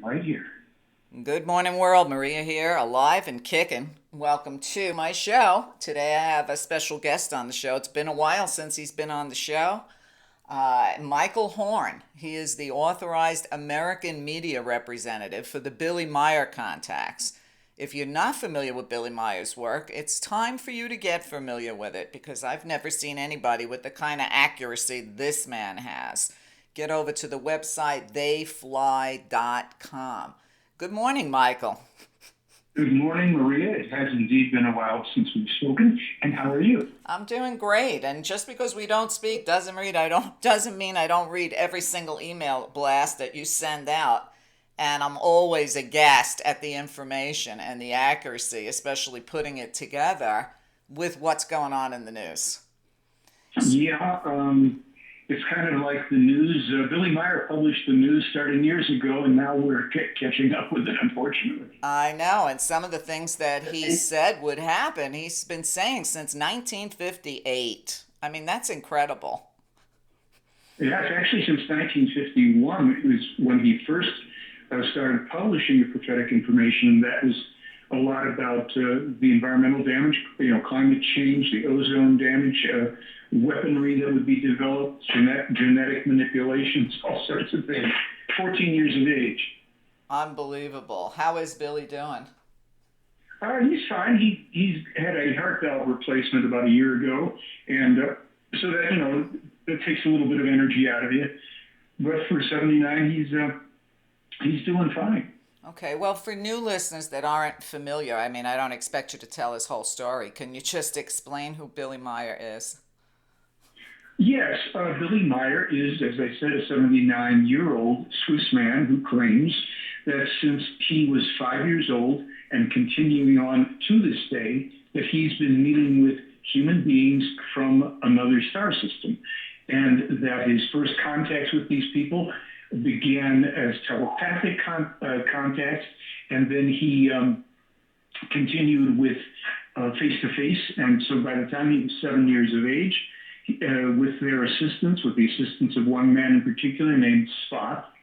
right here. Good morning, world. Meria here, alive and kicking. Welcome to my show. Today I have a special guest on the show. It's been a while since he's been on the show. Michael Horn. He is the authorized American media representative for the Billy Meier contacts. If you're not familiar with Billy Meier's work, it's time for you to get familiar with it because I've never seen anybody with the kind of accuracy this man has. Get over to the website theyfly.com. Good morning, Michael. Good morning, Maria. It has indeed been a while since we've spoken. And how are you? I'm doing great, and just because we don't speak doesn't mean I don't read every single email blast that you send out. And I'm always aghast at the information and the accuracy, especially putting it together with what's going on in the news. Yeah, it's kind of like the news. Billy Meier published the news starting years ago, and now we're catching up with it, unfortunately. I know, and some of the things that he said would happen, he's been saying since 1958. I mean, that's incredible. Yeah, it's actually since 1951. It was when he first started publishing the prophetic information, and that was a lot about the environmental damage, climate change, the ozone damage, weaponry that would be developed, genetic manipulations, all sorts of things. 14 years of age. Unbelievable. How is Billy doing? He's fine. He's had a heart valve replacement about a year ago, and so that that takes a little bit of energy out of you. But for 79, he's doing fine. Okay, well, for new listeners that aren't familiar, I mean, I don't expect you to tell his whole story. Can you just explain who Billy Meier is? Yes, Billy Meier is, as I said, a 79-year-old Swiss man who claims that since he was 5 years old and continuing on to this day, that he's been meeting with human beings from another star system, and that his first contacts with these people began as telepathic contacts, and then he continued with face-to-face, and so by the time he was 7 years of age, with their assistance, with the assistance of one man in particular named Spot,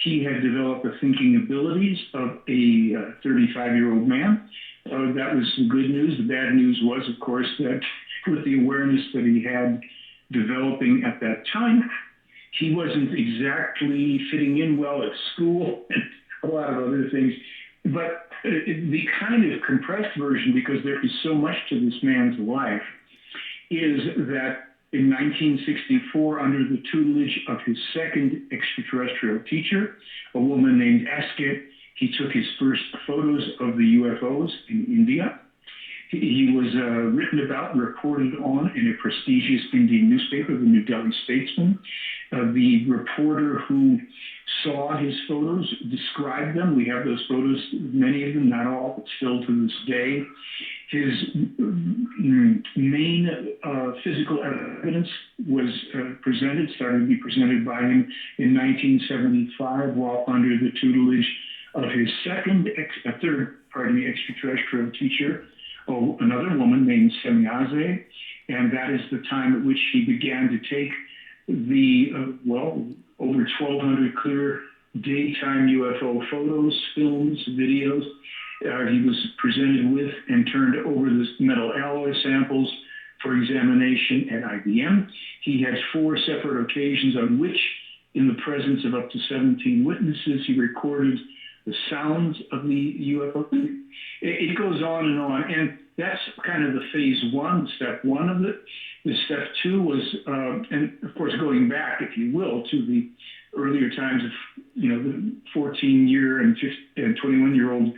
he had developed the thinking abilities of a 35-year-old man. That was the good news. The bad news was, of course, that with the awareness that he had developing at that time, he wasn't exactly fitting in well at school and a lot of other things. But the kind of compressed version, because there is so much to this man's life, is that in 1964, under the tutelage of his second extraterrestrial teacher, a woman named Asket, he took his first photos of the UFOs in India. He was written about and reported on in a prestigious Indian newspaper, the New Delhi Statesman. The reporter who saw his photos described them. We have those photos, many of them, not all, but still to this day. His main physical evidence was started to be presented by him in 1975 while under the tutelage of his third extraterrestrial teacher, another woman named Semyaze, and that is the time at which he began to take the, over 1,200 clear daytime UFO photos, films, videos. He was presented with and turned over the metal alloy samples for examination at IBM. He had 4 separate occasions on which, in the presence of up to 17 witnesses, he recorded the sounds of the UFO. It goes on, and that's kind of the phase one, step one of it. The step two was, and of course, going back, if you will, to the earlier times of, the 14-year and 21-year-old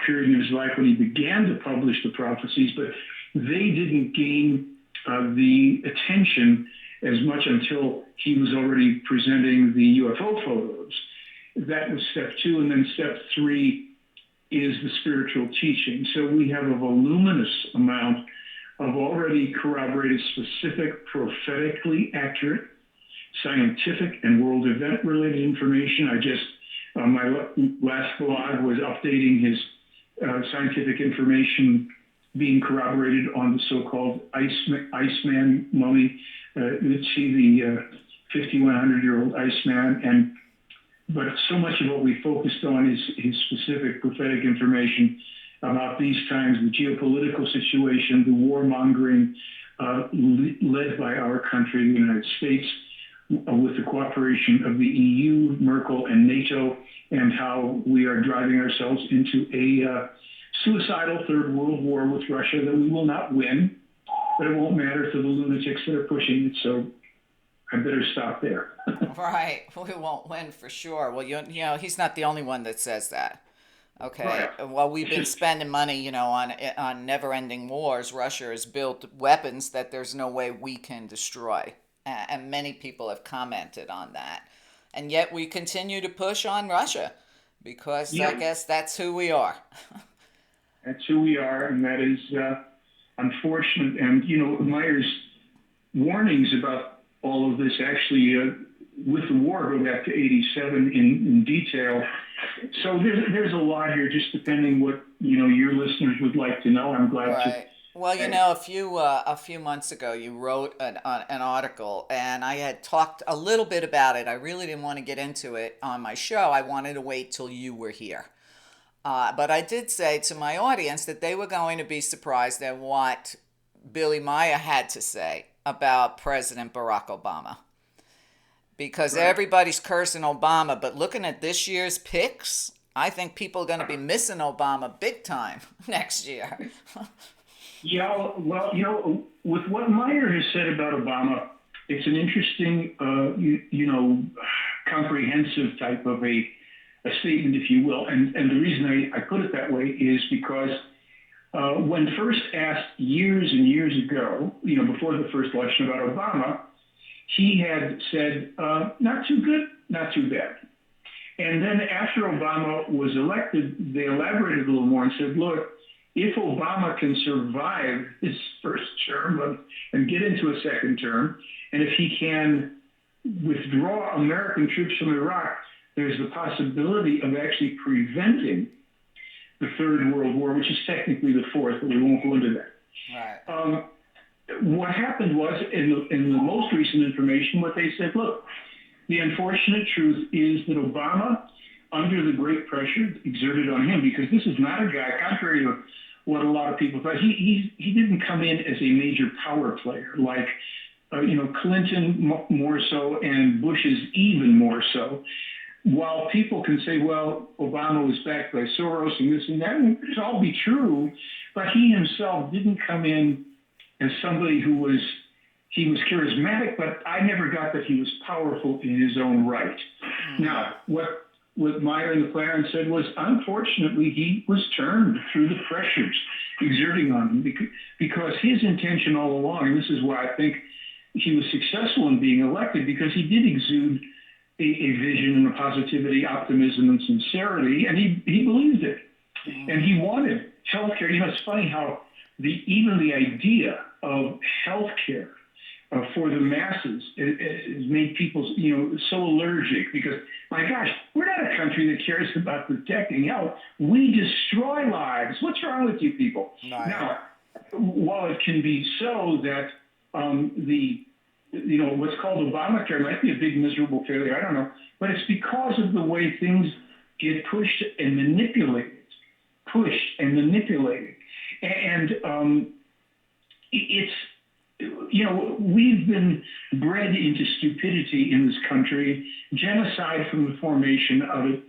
period in his life when he began to publish the prophecies, but they didn't gain the attention as much until he was already presenting the UFO photos. That was step two, and then step three is the spiritual teaching. So we have a voluminous amount of already corroborated, specific, prophetically accurate, scientific, and world event-related information. My last blog was updating his scientific information being corroborated on the so-called Iceman mummy. Let's see the 5,100-year-old Iceman, and but so much of what we focused on is specific prophetic information about these times, the geopolitical situation, the warmongering led by our country, the United States, with the cooperation of the EU, Merkel, and NATO, and how we are driving ourselves into a suicidal third world war with Russia that we will not win, but it won't matter to the lunatics that are pushing it. So I better stop there. Right. We won't win for sure. Well, you know, he's not the only one that says that. Okay. Right. Well, we've been spending money, you know, on never-ending wars. Russia has built weapons that there's no way we can destroy, and many people have commented on that. And yet we continue to push on Russia because I Yep. guess that's who we are. That's who we are, and that is unfortunate. And, you know, Meier's warnings about all of this actually, with the war, go back to 87 in detail. So there's a lot here, just depending what, you know, your listeners would like to know. I'm glad to. Right. Well, you know, a few months ago, you wrote an article, and I had talked a little bit about it. I really didn't want to get into it on my show. I wanted to wait till you were here. But I did say to my audience that they were going to be surprised at what Billy Meier had to say about President Barack Obama. Because Right. everybody's cursing Obama, but looking at this year's picks, I think people are going to be missing Obama big time next year. Yeah, well, you know, with what Meier has said about Obama, it's an interesting, you know, comprehensive type of a statement, if you will. And the reason I put it that way is because when first asked years and years ago, you know, before the first election about Obama, he had said, not too good, not too bad. And then after Obama was elected, they elaborated a little more and said, look, if Obama can survive his first term and get into a second term, and if he can withdraw American troops from Iraq, there's the possibility of actually preventing the Third World War, which is technically the fourth, but we won't go into that. Right. What happened was, in the most recent information, what they said, look, the unfortunate truth is that Obama, under the great pressure exerted on him, because this is not a guy, contrary to what a lot of people thought, he didn't come in as a major power player like, you know, Clinton more so and Bush is even more so. While people can say, well, Obama was backed by Soros and this and that, and it all be true, but he himself didn't come in as somebody he was charismatic, but I never got that he was powerful in his own right. Now, what Meier and the Plejarans said was, unfortunately, he was turned through the pressures exerting on him because his intention all along, and this is why I think he was successful in being elected, because he did exude a vision and a positivity, optimism, and sincerity, and he believed it. And he wanted healthcare. You know, it's funny how even the idea of healthcare for the masses has made people, you know, so allergic because, my gosh, we're not a country that cares about protecting health. We destroy lives. What's wrong with you people? Right. Now, while it can be so that you know, what's called Obamacare might be a big miserable failure, I don't know, but it's because of the way things get pushed and manipulated. And it's, you know, we've been bred into stupidity in this country, genocide from the formation of it.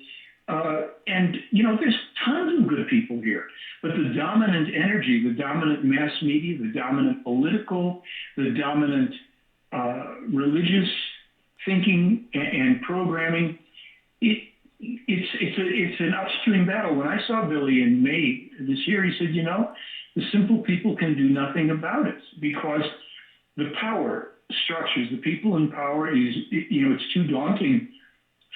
And, you know, there's tons of good people here. But the dominant energy, the dominant mass media, the dominant political, the dominant religious thinking and programming, it's an upstream battle. When I saw Billy in May this year, he said, you know, the simple people can do nothing about it because the power structures, the people in power is, you know, it's too daunting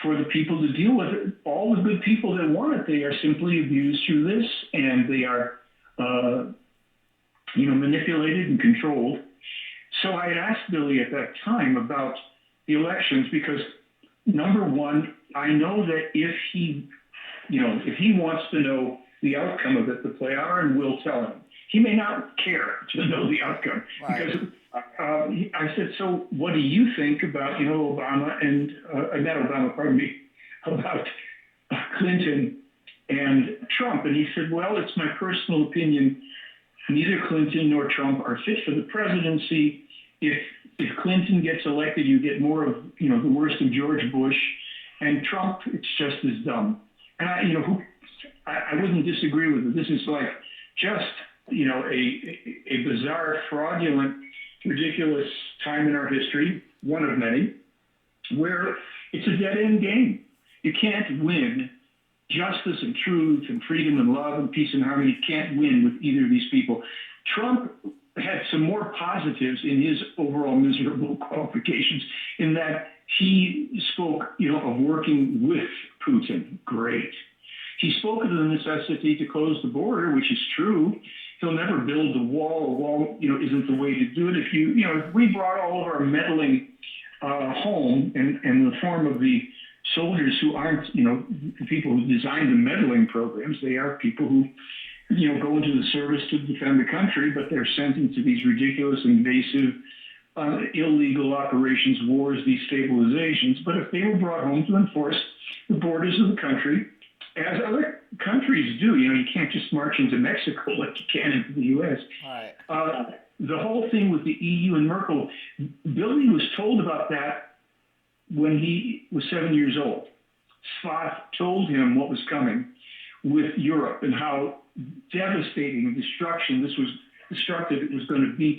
for the people to deal with it. All the good people that want it, they are simply abused through this, and they are, you know, manipulated and controlled. So I had asked Billy at that time about the elections because, number one, I know that if he wants to know the outcome of it, the Plejaran will tell him. He may not care to know the outcome because I said, so what do you think about, you know, Obama and not Obama, pardon me, about Clinton and Trump. And he said, well, it's my personal opinion. Neither Clinton nor Trump are fit for the presidency. If Clinton gets elected, you get more of, the worst of George Bush. And Trump, it's just as dumb. And I wouldn't disagree with it. This is like just, a bizarre, fraudulent, ridiculous time in our history, one of many, where it's a dead-end game. You can't win justice and truth and freedom and love and peace and harmony. You can't win with either of these people. Trump had some more positives in his overall miserable qualifications in that he spoke, of working with Putin. Great. He spoke of the necessity to close the border, which is true. He'll never build the wall. A wall, isn't the way to do it. If we brought all of our meddling home in the form of the soldiers who aren't, the people who designed the meddling programs, they are people who, go into the service to defend the country, but they're sent into these ridiculous, invasive, illegal operations, wars, destabilizations. But if they were brought home to enforce the borders of the country, as other countries do, you can't just march into Mexico like you can into the U.S. Right. The whole thing with the EU and Merkel, Billy was told about that when he was 7 years old. Spath told him what was coming with Europe and how devastating and destructive it was going to be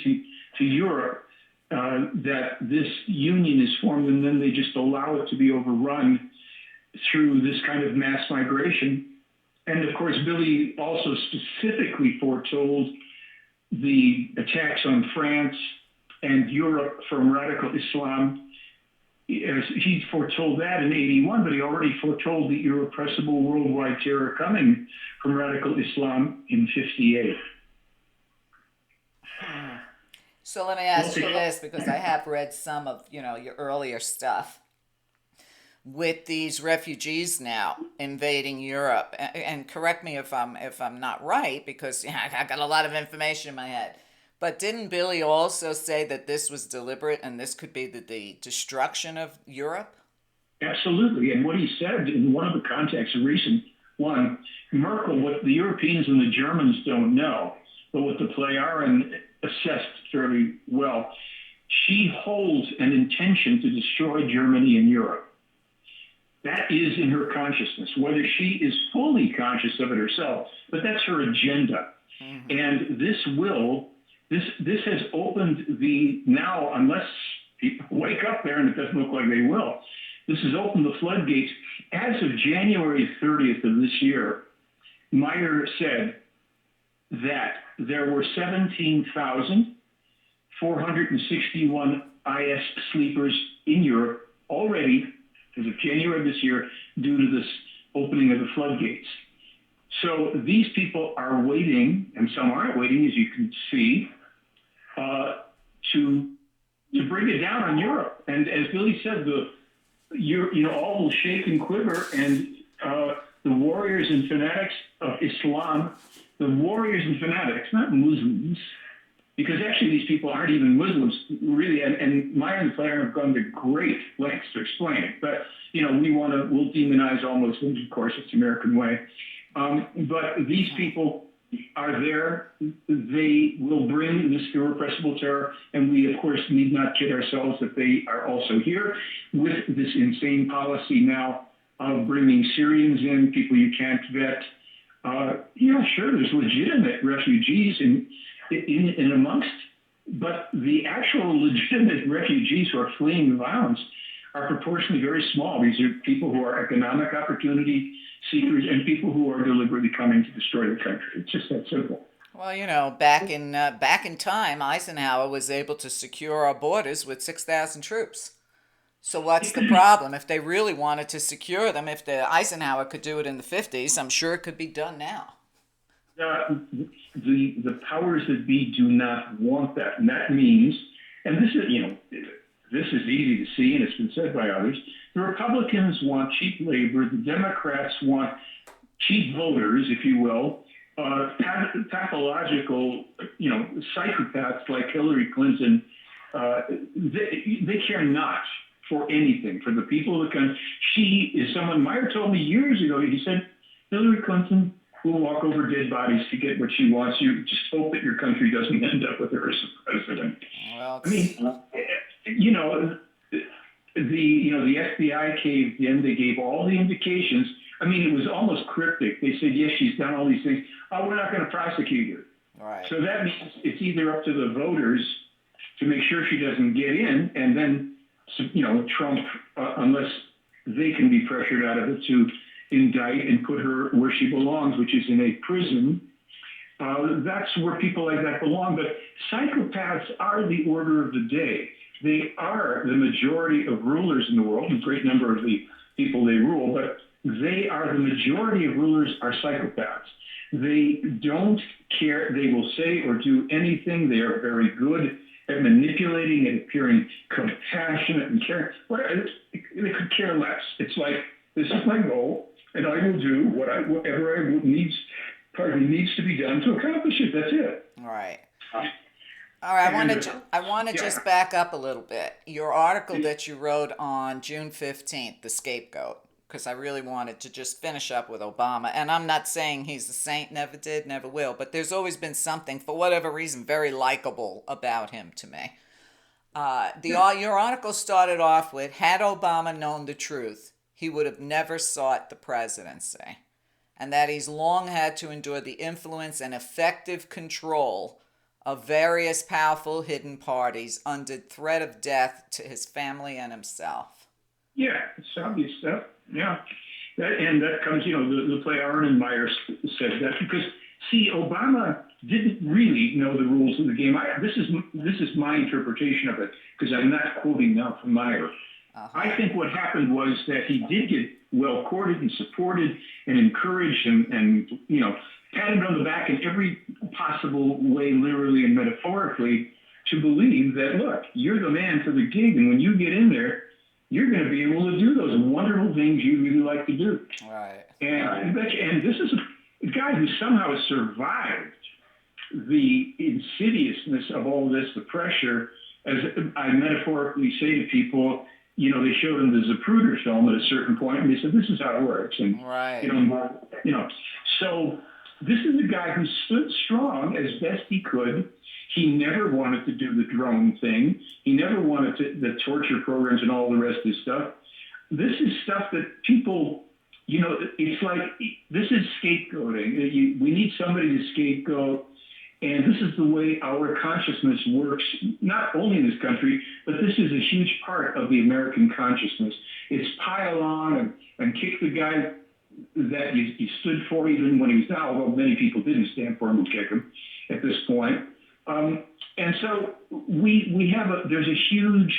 to Europe, that this union is formed and then they just allow it to be overrun through this kind of mass migration. And of course, Billy also specifically foretold the attacks on France and Europe from radical Islam. He foretold that in 81, but he already foretold the irrepressible worldwide terror coming from radical Islam in 58. So let me ask you this, because I have read some of, your earlier stuff. With these refugees now invading Europe, and correct me if I'm not right, because I've got a lot of information in my head. But didn't Billy also say that this was deliberate and this could be the destruction of Europe? Absolutely. And what he said in one of the contexts, a recent one, Merkel, what the Europeans and the Germans don't know, but what the Plejarans assessed fairly well, she holds an intention to destroy Germany and Europe. That is in her consciousness, whether she is fully conscious of it herself, but that's her agenda. Mm-hmm. And this has opened now, unless people wake up there, and it doesn't look like they will, this has opened the floodgates. As of January 30th of this year, Meier said that there were 17,461 IS sleepers in Europe already as of January of this year due to this opening of the floodgates. So these people are waiting, and some aren't waiting, as you can see, to bring it down on Europe. And as Billy said, all will shake and quiver, and the warriors and fanatics of Islam, the warriors and fanatics, not Muslims, because actually these people aren't even Muslims, really, and Meier and Plejarans have gone to great lengths to explain it. But, we'll demonize all Muslims, of course, it's the American way. But these people are there. They will bring this irrepressible terror, and we, of course, need not kid ourselves that they are also here with this insane policy now of bringing Syrians in, people you can't vet. Sure, there's legitimate refugees in amongst, but the actual legitimate refugees who are fleeing the violence are proportionally very small. These are people who are economic opportunity seekers and people who are deliberately coming to destroy the country. It's just that simple. Well, back in time, Eisenhower was able to secure our borders with 6,000 troops. So what's the problem? If they really wanted to secure them, if Eisenhower could do it in the 50s, I'm sure it could be done now. The powers that be do not want that, and that means, and this is easy to see, and it's been said by others. The Republicans want cheap labor. The Democrats want cheap voters, if you will, pathological, psychopaths like Hillary Clinton. They care not for anything, for the people of the country. She is someone, Meier told me years ago, he said, Hillary Clinton will walk over dead bodies to get what she wants. You just hope that your country doesn't end up with her as president. Well, I mean, you know, the FBI caved in. They gave all the indications. I mean, it was almost cryptic. They said, yes, she's done all these things. Oh, we're not going to prosecute her. right. So that means it's either up to the voters to make sure she doesn't get in, and then, Trump, unless they can be pressured out of it, to indict and put her where she belongs, which is in a prison. That's where people like that belong. But psychopaths are the order of the day. They are the majority of rulers in the world, a great number of the people they rule, but they are the majority of rulers are psychopaths. They don't care. They will say or do anything. They are very good at manipulating and appearing compassionate and caring. They could care less. It's like, this is my goal, and I will do whatever needs to be done to accomplish it. That's it. All right. All right, I want to just back up a little bit. Your article that you wrote on June 15th, The Scapegoat, because I really wanted to just finish up with Obama. And I'm not saying he's a saint, never did, never will, but there's always been something, for whatever reason, very likable about him to me. Your article started off with, had Obama known the truth, he would have never sought the presidency, and that he's long had to endure the influence and effective control of various powerful hidden parties under threat of death to his family and himself. Yeah, it's obvious stuff. Yeah. That comes, the Plejarans and Meier said that because, see, Obama didn't really know the rules of the game. This is my interpretation of it, because I'm not quoting now from Meier. I think what happened was that he did get well courted and supported and encouraged and patted on the back in every possible way, literally and metaphorically, to believe that, look, you're the man for the gig, and when you get in there, you're going to be able to do those wonderful things you really like to do. Right. And this is a guy who somehow survived the insidiousness of all this, the pressure. As I metaphorically say to people, they showed him the Zapruder film at a certain point, and they said, this is how it works. And, right. So this is a guy who stood strong as best he could. He never wanted to do the drone thing. He never wanted the torture programs and all the rest of this stuff. This is stuff that people, it's like, this is scapegoating. We need somebody to scapegoat. And this is the way our consciousness works, not only in this country, but this is a huge part of the American consciousness. It's pile on and kick the guy that you stood for, even when he was down, although many people didn't stand for him and kick him at this point. And so there's a huge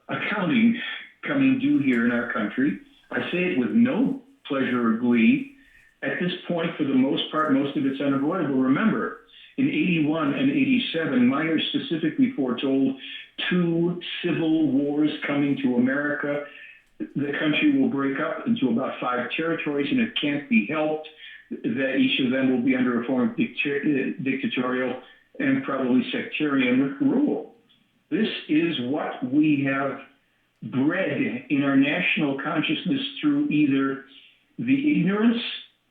accounting coming due here in our country. I say it with no pleasure or glee. At this point, for the most part, most of it's unavoidable. Remember, in 81 and 87, Meier specifically foretold 2 civil wars coming to America. The country will break up into about 5 territories, and it can't be helped that each of them will be under a form of dictatorial and probably sectarian rule. This is what we have bred in our national consciousness through either the ignorance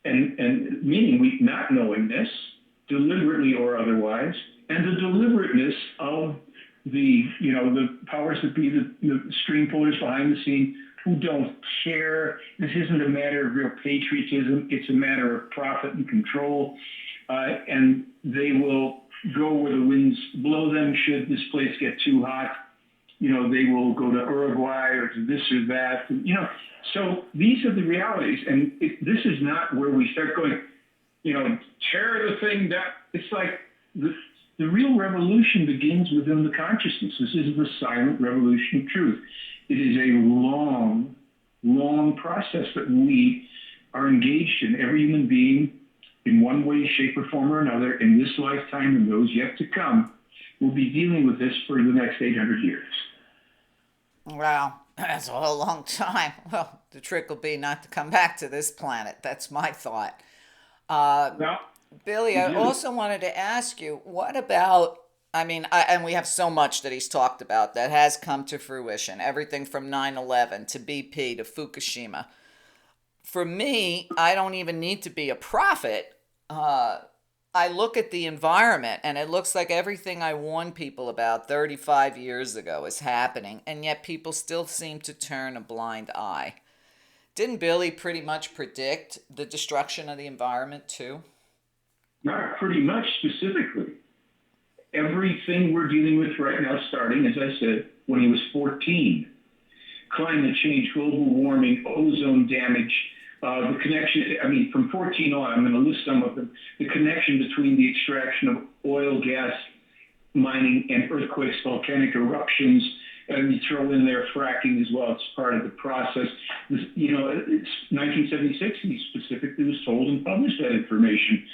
and meaning we not knowing this, deliberately or otherwise, and the deliberateness of the powers that be, the string pullers behind the scene who don't care. This isn't a matter of real patriotism. It's a matter of profit and control. And they will go where the winds blow them should this place get too hot. They will go to Uruguay or to this or that. So these are the realities. And this is not where we start going, tear the thing down. It's like the real revolution begins within the consciousness. This is the silent revolution of truth. It is a long, long process that we are engaged in. Every human being, in one way, shape, or form or another, in this lifetime and those yet to come, will be dealing with this for the next 800 years. Wow, that's a whole long time. Well, the trick will be not to come back to this planet. That's my thought. Billy, I also wanted to ask you, what about I mean, and we have so much that he's talked about that has come to fruition. Everything from 9/11 to BP to Fukushima. For me, I don't even need to be a prophet. I look at the environment and it looks like everything I warned people about 35 years ago is happening, and yet people still seem to turn a blind eye. Didn't Billy pretty much predict the destruction of the environment too? Not pretty much specifically. Everything we're dealing with right now, starting, as I said, when he was 14. Climate change, global warming, ozone damage, the connection, I mean, from 14 on, I'm going to list some of them. The connection between the extraction of oil, gas, mining, and earthquakes, volcanic eruptions, and you throw in there fracking as well. It's part of the process. You know, it's 1976, he specifically was told and published that information.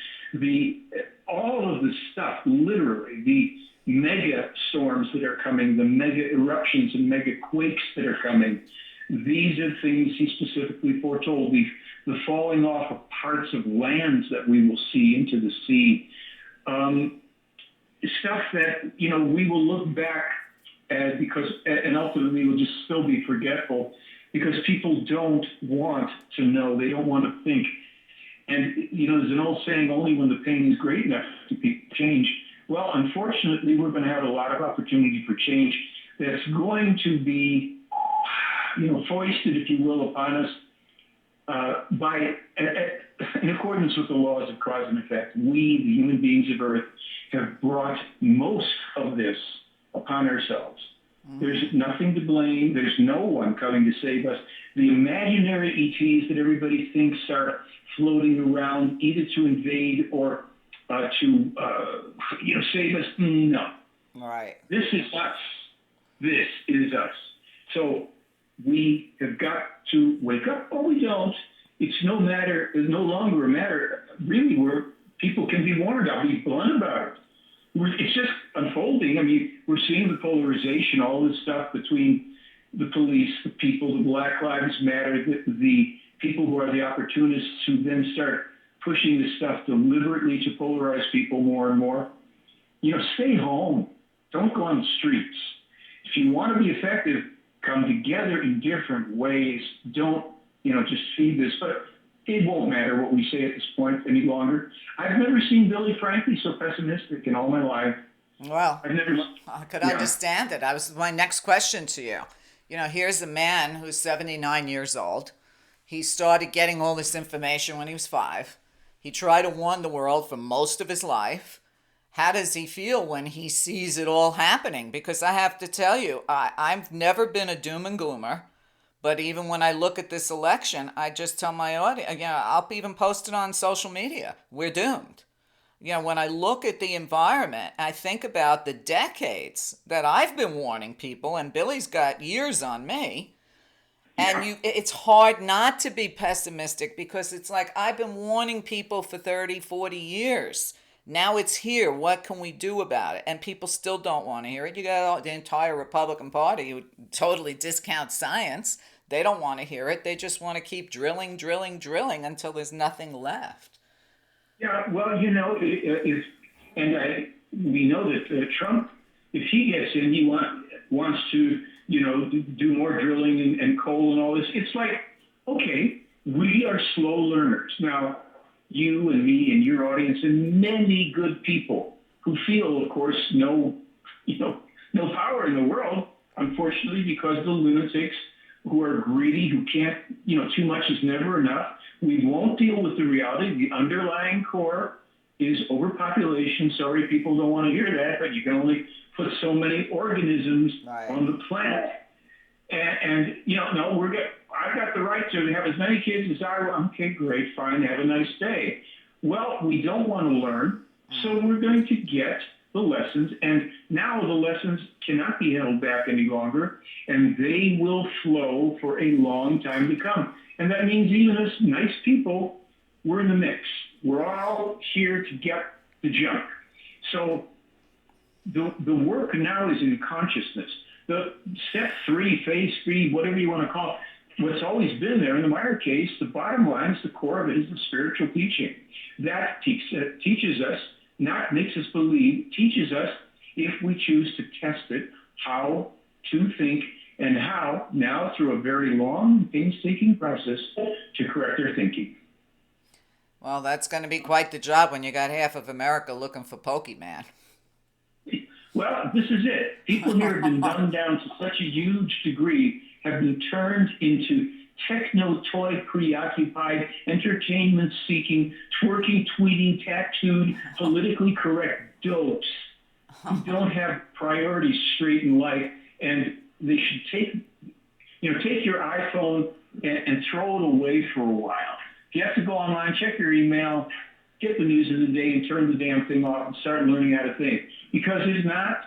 All of the stuff, literally, the mega storms that are coming, the mega eruptions and mega quakes that are coming, these are things he specifically foretold. The falling off of parts of lands that we will see into the sea. Stuff that, you know, we will look back at and ultimately will just still be forgetful because people don't want to know. They don't want to think. And, you know, there's an old saying, only when the pain is great enough do people change. Well, unfortunately, we're going to have a lot of opportunity for change that's going to be, you know, foisted, if you will, upon us in accordance with the laws of cause and effect. We, the human beings of Earth, have brought most of this upon ourselves. There's nothing to blame. There's no one coming to save us. The imaginary ETs that everybody thinks are floating around, either to invade or to save us, no. Right. This is us. This is us. So we have got to wake up, or we don't. It's no longer a matter, really, where people can be warned. I'll be blunt about it. It's just unfolding. I mean, we're seeing the polarization, all this stuff between the police, the people, the Black Lives Matter, the people who are the opportunists who then start pushing this stuff deliberately to polarize people more and more. You know, stay home. Don't go on the streets. If you want to be effective, come together in different ways. Don't, just feed this. But it won't matter what we say at this point any longer. I've never seen Billy, frankly, so pessimistic in all my life. Well, I've never. I could understand it. That was my next question to you. You know, here's a man who's 79 years old. He started getting all this information when he was 5. He tried to warn the world for most of his life. How does he feel when he sees it all happening? Because I have to tell you, I've never been a doom and gloomer. But even when I look at this election, I just tell my audience, I'll even post it on social media. We're doomed. When I look at the environment, I think about the decades that I've been warning people, and Billy's got years on me. And it's hard not to be pessimistic because it's like I've been warning people for 30, 40 years. Now it's here. What can we do about it? And people still don't want to hear it. You got the entire Republican Party who totally discounts science. They don't want to hear it. They just want to keep drilling until there's nothing left. Yeah, well, we know that Trump, if he gets in, he wants to, do more drilling and coal and all this. It's like, okay, we are slow learners. Now, you and me and your audience and many good people who feel, of course, no power in the world, unfortunately, because the lunatics who are greedy, who can't, too much is never enough. We won't deal with the reality. The underlying core is overpopulation. Sorry, people don't want to hear that, but you can only put so many organisms on the planet. And I've got the right to have as many kids as I want. Okay, great, fine, have a nice day. Well, we don't want to learn, so we're going to get the lessons. And now the lessons cannot be held back any longer, and they will flow for a long time to come. And that means even us nice people, we're in the mix. We're all here to get the junk. So the work now is in consciousness. The step 3, phase 3, whatever you want to call it, what's always been there in the Meier case, the bottom line is the core of it is the spiritual teaching. That teaches us, not makes us believe, teaches us if we choose to test it, how to think and how, now through a very long, painstaking process, to correct their thinking. Well, that's going to be quite the job when you got half of America looking for Pokemon. Well, this is it. People here have been dumbed down to such a huge degree, have been turned into techno-toy preoccupied, entertainment-seeking, twerking, tweeting, tattooed, politically correct dopes who don't have priorities straight in life, and they should take your iPhone and throw it away for a while. If you have to go online, check your email, get the news of the day, and turn the damn thing off and start learning how to think. Because it's not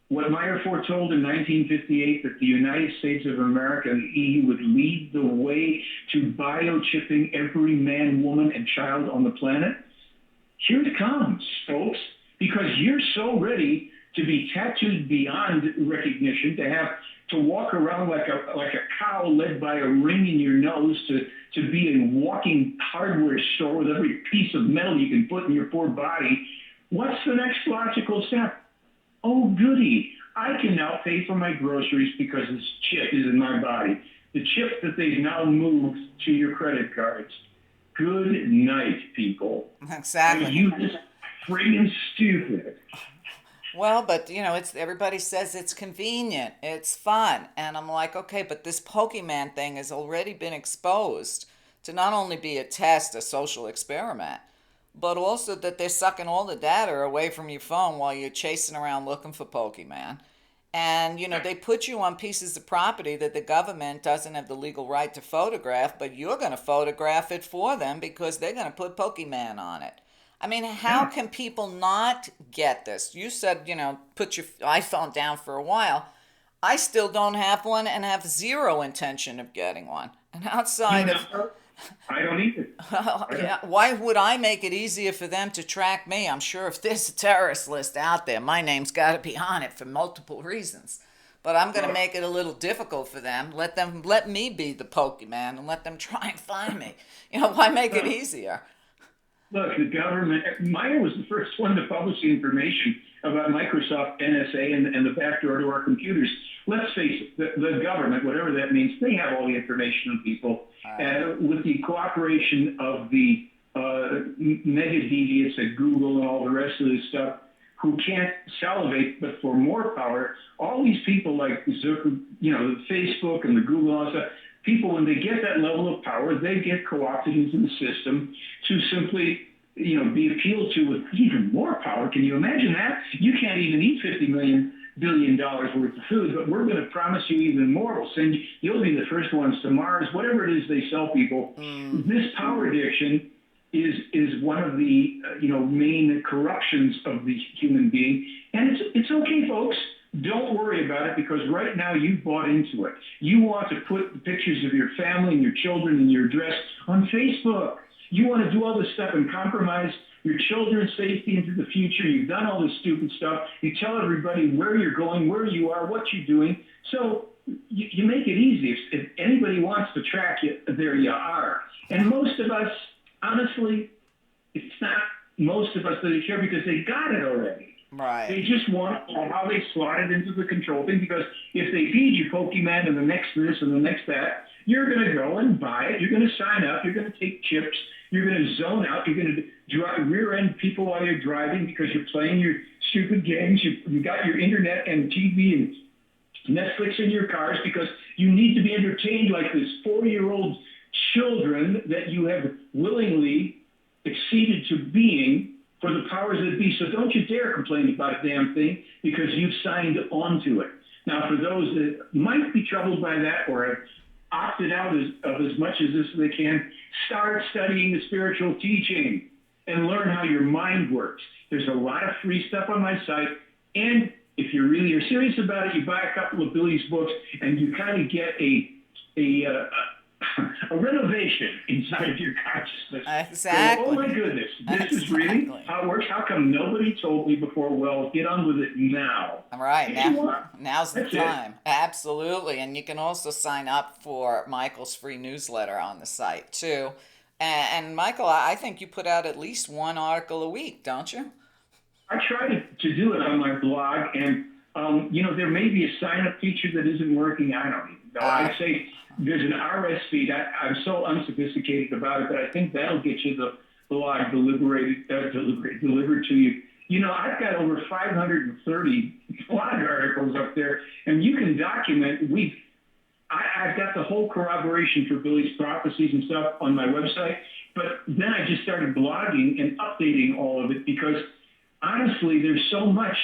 what Meier foretold in 1958, that the United States of America and the EU would lead the way to biochipping every man, woman, and child on the planet. Here it comes, folks, because you're so ready to be tattooed beyond recognition, to walk around like a cow led by a ring in your nose, to be a walking hardware store with every piece of metal you can put in your poor body. What's the next logical step? Oh, goody. I can now pay for my groceries because this chip is in my body. The chip that they've now moved to your credit cards. Good night, people. Exactly. Are you just friggin' stupid? Well, but it's everybody says it's convenient, it's fun, and I'm like, okay, but this Pokemon thing has already been exposed to not only be a test, a social experiment, but also that they're sucking all the data away from your phone while you're chasing around looking for Pokemon. And, they put you on pieces of property that the government doesn't have the legal right to photograph, but you're going to photograph it for them because they're going to put Pokemon on it. I mean, how can people not get this? You said, put your iPhone down for a while. I still don't have one and have zero intention of getting one. And outside of... I don't either. Yeah, why would I make it easier for them to track me? I'm sure if there's a terrorist list out there, my name's got to be on it for multiple reasons. But I'm going to make it a little difficult for them. Let me be the Pokemon and let them try and find me. Why make it easier? Look, the government, Meier was the first one to publish the information about Microsoft, NSA, and the backdoor to our computers. Let's face it, the government, whatever that means, they have all the information on people. With the cooperation of the mega deviants at Google and all the rest of this stuff, who can't salivate but for more power, all these people like Facebook and the Google and all that stuff, people, when they get that level of power, they get co-opted into the system to simply, be appealed to with even more power. Can you imagine that? You can't even eat $50 billion worth of food, but we're going to promise you even more. You'll be the first ones to Mars, whatever it is they sell people. This power addiction is one of the main corruptions of the human being, and it's okay, folks. Don't worry about it, because right now you've bought into it. You want to put the pictures of your family and your children and your address on Facebook. You want to do all this stuff and compromise your children's safety into the future. You've done all this stupid stuff. You tell everybody where you're going, where you are, what you're doing. So you make it easy. If anybody wants to track you, there you are. And most of us, honestly, it's not most of us that care, because they got it already. Right. They just want how they slot it into the control thing, because if they feed you Pokemon and the next this and the next that, you're going to go and buy it. You're going to sign up. You're going to take chips. You're going to zone out. You're going to rear-end people while you're driving because you're playing your stupid games. You got your internet and TV and Netflix in your cars because you need to be entertained like this 4-year-old children that you have willingly acceded to being for the powers that be. So don't you dare complain about a damn thing, because you've signed on to it. Now, for those that might be troubled by that or have opted out of as much as this as they can, start studying the spiritual teaching and learn how your mind works. There's a lot of free stuff on my site. And if you really are serious about it, you buy a couple of Billy's books and you kind of get a renovation inside of your consciousness. Exactly. So, oh my goodness, this is really how it works. How come nobody told me before? Well, get on with it now. All right, now's the time. Absolutely. And you can also sign up for Michael's free newsletter on the site too. And Michael, I think you put out at least one article a week, don't you? I try to do it on my blog, and there may be a sign-up feature that isn't working. I don't even know. I'd say there's an RS feed. I'm so unsophisticated about it, but I think that'll get you the blog delivered to you. I've got over 530 blog articles up there, and you can document. I've got the whole corroboration for Billy's prophecies and stuff on my website, but then I just started blogging and updating all of it because honestly, there's so much,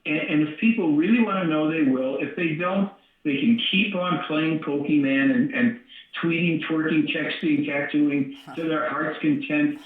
and if people really want to know, they will. If they don't, they can keep on playing Pokemon and tweeting, twerking, texting, tattooing to their heart's content.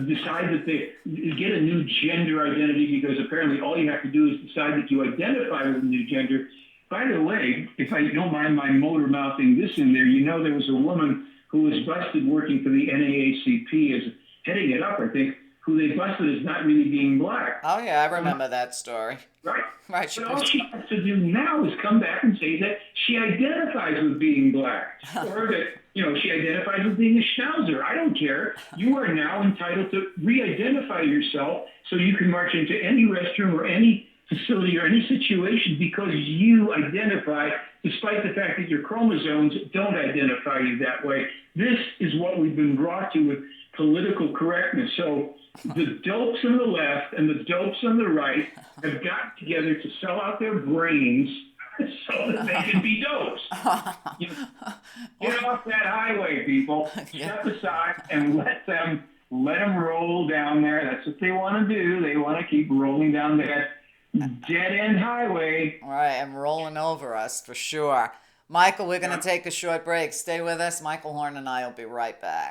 Decide that they get a new gender identity because apparently all you have to do is decide that you identify with a new gender. By the way, if I don't mind my motor mouthing this in there, there was a woman who was busted working for the NAACP as heading it up, I think, who they busted as not really being black. Oh, yeah, I remember that story. Right. Right. But all she has to do now is come back and say that she identifies with being black, or that, she identifies with being a schnauzer. I don't care. You are now entitled to re-identify yourself so you can march into any restroom or any facility or any situation because you identify, despite the fact that your chromosomes don't identify you that way. This is what we've been brought to with political correctness. So the dopes on the left and the dopes on the right have got together to sell out their brains so that they can be dopes. Get off that highway, people. Step aside and let them roll down there. That's what they want to do. They want to keep rolling down that dead-end highway. All right, and rolling over us for sure. Michael, we're going to take a short break. Stay with us. Michael Horn and I will be right back.